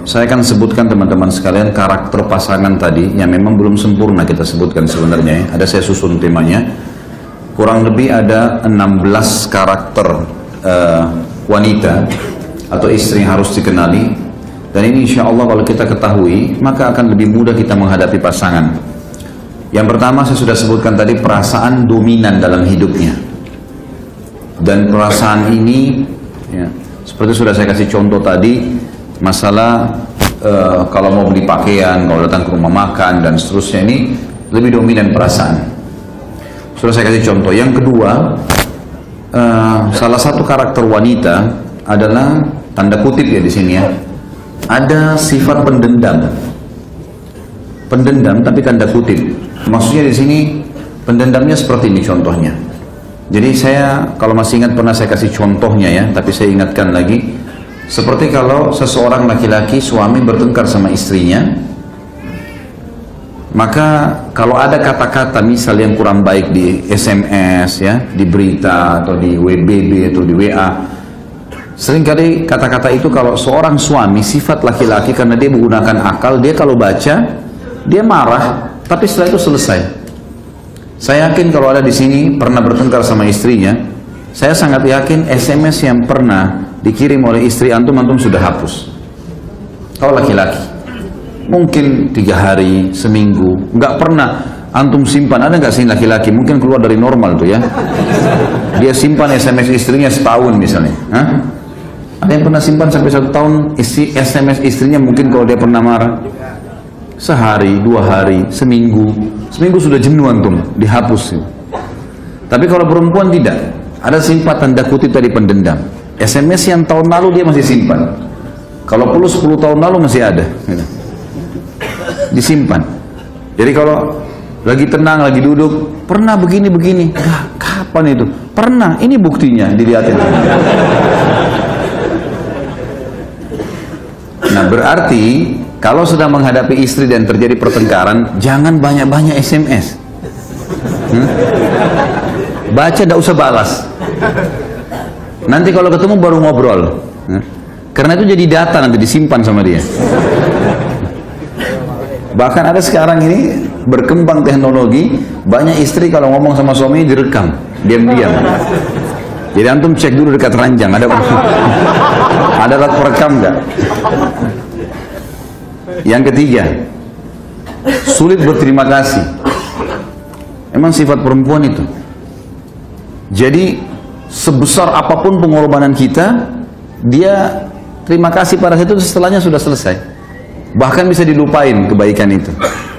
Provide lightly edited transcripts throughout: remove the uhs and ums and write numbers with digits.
Saya akan sebutkan teman-teman sekalian karakter pasangan tadi yang memang belum sempurna kita sebutkan sebenarnya ya. Ada saya susun temanya. Kurang lebih ada 16 karakter wanita atau istri yang harus dikenali. Dan ini insya Allah kalau kita ketahui maka akan lebih mudah kita menghadapi pasangan. Yang pertama saya sudah sebutkan tadi, perasaan dominan dalam hidupnya. Dan perasaan ini ya, seperti sudah saya kasih contoh tadi, masalah kalau mau beli pakaian, kalau datang ke rumah makan dan seterusnya, ini lebih dominan perasaan. Sudah saya kasih contoh. Yang kedua, salah satu karakter wanita adalah tanda kutip ya di sini ya, ada sifat pendendam. Pendendam tapi tanda kutip. Maksudnya di sini pendendamnya seperti ini contohnya. Jadi saya kalau masih ingat pernah saya kasih contohnya ya, tapi saya ingatkan lagi. Seperti kalau seseorang laki-laki suami bertengkar sama istrinya, maka kalau ada kata-kata misal yang kurang baik di SMS ya, di berita atau di WBB atau di WA, seringkali kata-kata itu kalau seorang suami sifat laki-laki karena dia menggunakan akal, dia kalau baca dia marah, tapi setelah itu selesai. Saya yakin kalau ada di sini pernah bertengkar sama istrinya, saya sangat yakin SMS yang pernah dikirim oleh istri antum sudah hapus. Kalau laki-laki, mungkin 3 hari, seminggu, nggak pernah antum simpan. Ada nggak sih laki-laki? Mungkin keluar dari normal tuh ya. Dia simpan SMS istrinya setahun misalnya. Hah? Ada yang pernah simpan sampai 1 tahun SMS istrinya mungkin kalau dia pernah marah? Sehari, 2 hari, seminggu sudah jenuh antum, dihapus. Tapi kalau perempuan tidak, ada sifat tanda kutip tadi pendendam. SMS yang tahun lalu dia masih simpan, kalau perlu 10 tahun lalu masih ada, disimpan. Jadi kalau lagi tenang, lagi duduk, pernah begini, kapan itu? Pernah, ini buktinya, dilihatin. Nah berarti kalau sudah menghadapi istri dan terjadi pertengkaran, jangan banyak-banyak SMS. Baca, tidak usah balas. Nanti kalau ketemu baru ngobrol. Karena itu jadi data nanti disimpan sama dia. Bahkan ada sekarang ini berkembang teknologi, banyak istri kalau ngomong sama suami direkam, diam-diam. Jadi antum cek dulu dekat ranjang, ada alat perekam enggak? Yang ketiga, sulit berterima kasih. Emang sifat perempuan itu. Jadi sebesar apapun pengorbanan kita, dia terima kasih pada situ, setelahnya sudah selesai. Bahkan bisa dilupain kebaikan itu.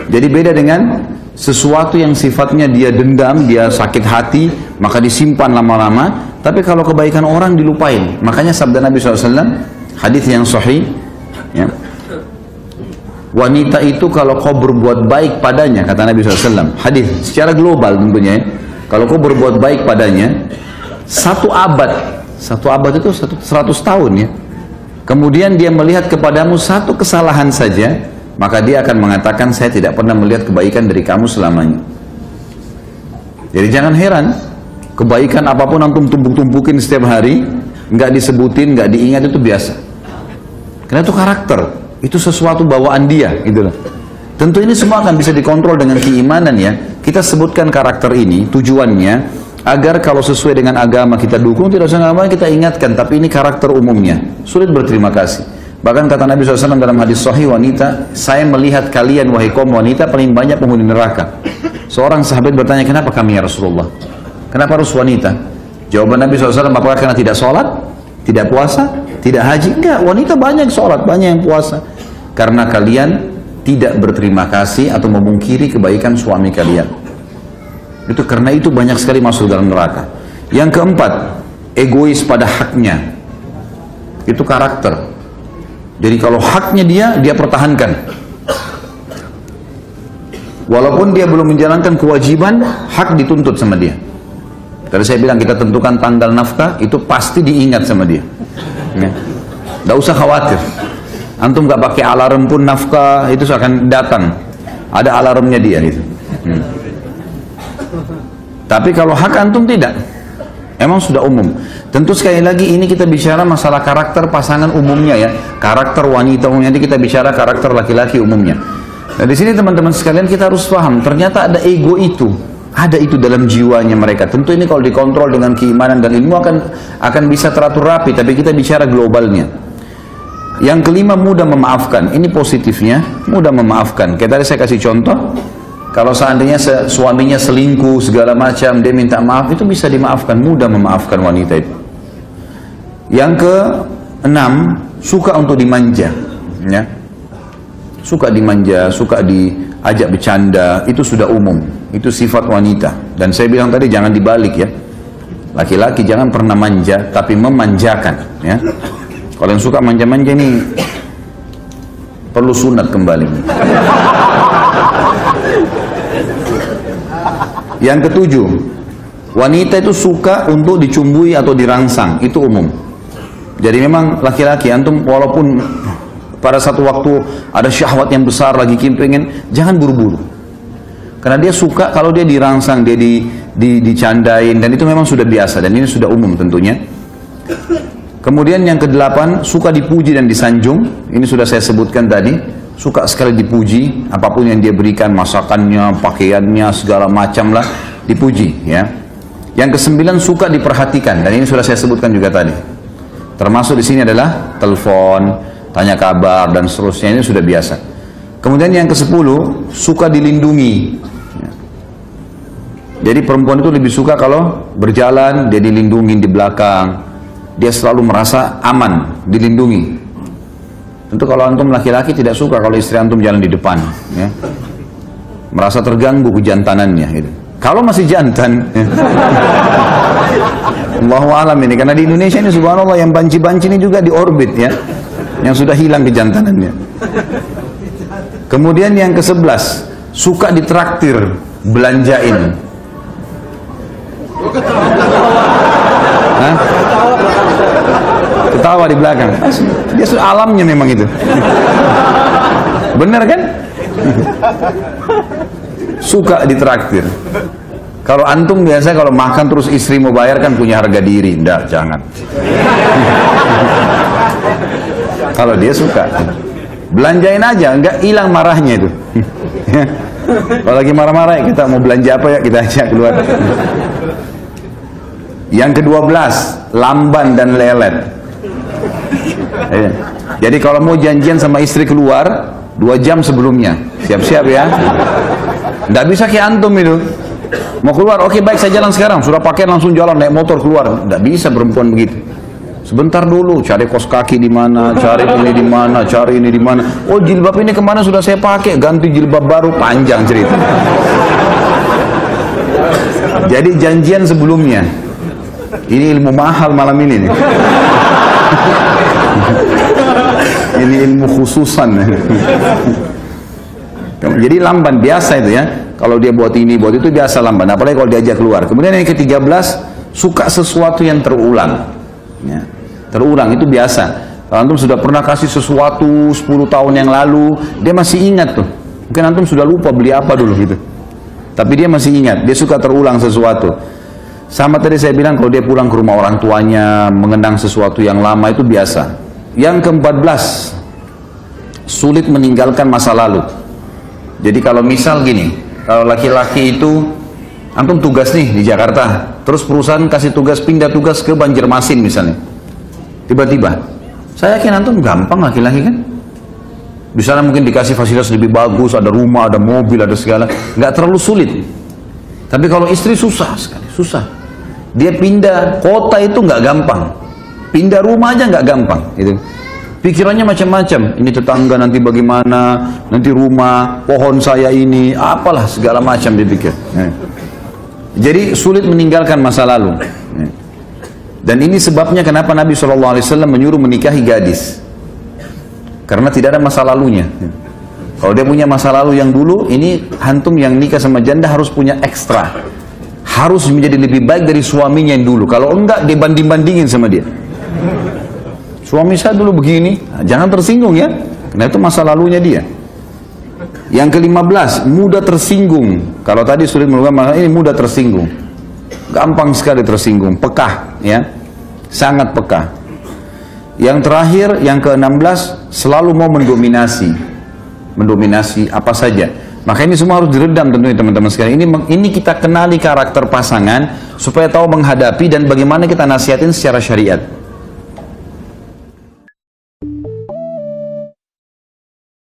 Jadi beda dengan sesuatu yang sifatnya dia dendam, dia sakit hati, maka disimpan lama-lama. Tapi kalau kebaikan orang dilupain. Makanya sabda Nabi SAW, hadis yang sahih, ya, wanita itu kalau kau berbuat baik padanya, kata Nabi SAW, hadis secara global tentunya ya, kalau kau berbuat baik padanya 1 abad itu 100 tahun ya, kemudian dia melihat kepadamu 1 kesalahan saja, maka dia akan mengatakan, saya tidak pernah melihat kebaikan dari kamu selamanya. Jadi jangan heran, kebaikan apapun antum tumpuk-tumpukin setiap hari, nggak disebutin, nggak diingat, itu biasa. Karena itu karakter, itu sesuatu bawaan dia, gitu loh. Tentu ini semua akan bisa dikontrol dengan keimanan ya. Kita sebutkan karakter ini, tujuannya agar kalau sesuai dengan agama kita dukung, tidak usah agama kita ingatkan, tapi ini karakter umumnya. Sulit berterima kasih. Bahkan kata Nabi SAW dalam hadis sahih, wanita, saya melihat kalian wahai kaum wanita paling banyak penghuni neraka. Seorang sahabat bertanya, kenapa kami ya Rasulullah? Kenapa harus wanita? Jawaban Nabi SAW, apakah karena tidak sholat, tidak puasa, tidak haji? Enggak, wanita banyak sholat, banyak yang puasa. Karena kalian tidak berterima kasih atau memungkiri kebaikan suami kalian. Itu karena itu banyak sekali masuk dalam neraka. Yang keempat, egois pada haknya. Itu karakter. Jadi kalau haknya dia pertahankan. Walaupun dia belum menjalankan kewajiban, hak dituntut sama dia. Tadi saya bilang kita tentukan tanggal nafkah, itu pasti diingat sama dia. Ya. Nggak usah khawatir. Antum nggak pakai alarm pun nafkah itu akan datang. Ada alarmnya dia gitu. Tapi kalau hak antum tidak. Emang sudah umum. Tentu sekali lagi ini kita bicara masalah karakter pasangan umumnya ya. Karakter wanita umumnya, nanti kita bicara karakter laki-laki umumnya. Nah di sini teman-teman sekalian kita harus paham, ternyata ada ego itu. Ada itu dalam jiwanya mereka. Tentu ini kalau dikontrol dengan keimanan dan ilmu akan bisa teratur rapi, tapi kita bicara globalnya. Yang kelima, mudah memaafkan. Ini positifnya, mudah memaafkan. Kayak tadi saya kasih contoh, kalau seandainya suaminya selingkuh segala macam, dia minta maaf, itu bisa dimaafkan, mudah memaafkan wanita itu. Yang keenam, suka untuk dimanja, ya. Suka dimanja, suka diajak bercanda, itu sudah umum, itu sifat wanita. Dan saya bilang tadi jangan dibalik ya. Laki-laki jangan pernah manja, tapi memanjakan, ya. Kalau yang suka manja-manja ini perlu sunat kembali. Yang ketujuh, wanita itu suka untuk dicumbui atau dirangsang, itu umum. Jadi memang laki-laki, antum walaupun pada satu waktu ada syahwat yang besar lagi pengen, jangan buru-buru. Karena dia suka kalau dia dirangsang, dia dicandain, dan itu memang sudah biasa, dan ini sudah umum tentunya. Kemudian yang kedelapan, suka dipuji dan disanjung, ini sudah saya sebutkan tadi. Suka sekali dipuji, apapun yang dia berikan, masakannya, pakaiannya, segala macam lah, dipuji, ya. Yang kesembilan, suka diperhatikan, dan ini sudah saya sebutkan juga tadi. Termasuk di sini adalah telepon, tanya kabar, dan seterusnya, ini sudah biasa. Kemudian yang kesepuluh, suka dilindungi. Ya. Jadi perempuan itu lebih suka kalau berjalan, dia dilindungi di belakang, dia selalu merasa aman, dilindungi. Tentu kalau antum laki-laki tidak suka kalau istri antum jalan di depan, ya. Merasa terganggu kejantanannya. Gitu. Kalau masih jantan, ya. Allahu alam ini, karena di Indonesia ini subhanallah yang banci-banci ini juga di orbit ya, yang sudah hilang kejantanannya. Kemudian yang ke-11, suka ditraktir, belanjain. Hah? Ketawa di belakang. Dia sudah alamnya memang itu. Benar kan? Suka ditraktir. Kalau antum biasa kalau makan terus istri mau bayar kan punya harga diri. Nggak, jangan. Kalau dia suka, belanjain aja, nggak hilang marahnya itu. Kalau lagi marah-marah kita mau belanja apa ya kita ajak keluar. Yang ke-12, lamban dan lelet. Jadi kalau mau janjian sama istri keluar 2 jam sebelumnya, siap-siap ya. Nggak bisa kayak antum itu. Mau keluar, oke baik saya jalan sekarang. Sudah pakaian langsung jalan naik motor keluar. Nggak bisa perempuan begitu. Sebentar dulu, cari kos kaki di mana, cari ini di mana, cari ini di mana. Oh jilbab ini kemana sudah saya pakai, ganti jilbab baru, panjang cerita. Jadi janjian sebelumnya. Ini ilmu mahal malam ini nih. Ini ilmu khususan. Jadi lamban biasa itu ya. Kalau dia buat ini, buat itu biasa lamban. Apalagi kalau diajak keluar. Kemudian yang ke-13, suka sesuatu yang terulang. Ya. Terulang itu biasa. Kalau antum sudah pernah kasih sesuatu 10 tahun yang lalu, dia masih ingat tuh. Mungkin antum sudah lupa beli apa dulu gitu. Tapi dia masih ingat. Dia suka terulang sesuatu. Sama tadi saya bilang kalau dia pulang ke rumah orang tuanya, mengenang sesuatu yang lama itu biasa. Yang ke-14, sulit meninggalkan masa lalu. Jadi kalau misal gini, kalau laki-laki itu, antum tugas nih di Jakarta, terus perusahaan kasih tugas pindah tugas ke Banjarmasin misalnya. Tiba-tiba, saya yakin antum gampang laki-laki kan? Di sana mungkin dikasih fasilitas lebih bagus, ada rumah, ada mobil, ada segala, nggak terlalu sulit. Tapi kalau istri susah sekali, susah. Dia pindah kota itu nggak gampang, pindah rumah aja nggak gampang. Gitu. Pikirannya macam-macam. Ini tetangga nanti bagaimana, nanti rumah, pohon saya ini, apalah segala macam dipikir. Jadi sulit meninggalkan masa lalu. Dan ini sebabnya kenapa Nabi SAW menyuruh menikahi gadis. Karena tidak ada masa lalunya. Kalau dia punya masa lalu yang dulu, ini hantum yang nikah sama janda harus punya ekstra. Harus menjadi lebih baik dari suaminya yang dulu. Kalau enggak, dia banding-bandingin sama dia. Suami saya dulu begini, nah, jangan tersinggung ya. Karena itu masa lalunya dia. Yang ke-15, mudah tersinggung. Kalau tadi sulit melupakan masalah ini mudah tersinggung. gampang sekali tersinggung, pekah, ya, sangat pekah. Yang terakhir, yang ke-16, selalu mau mendominasi apa saja. Maka ini semua harus diredam tentunya teman-teman sekalian. Ini kita kenali karakter pasangan supaya tahu menghadapi dan bagaimana kita nasihatin secara syariat.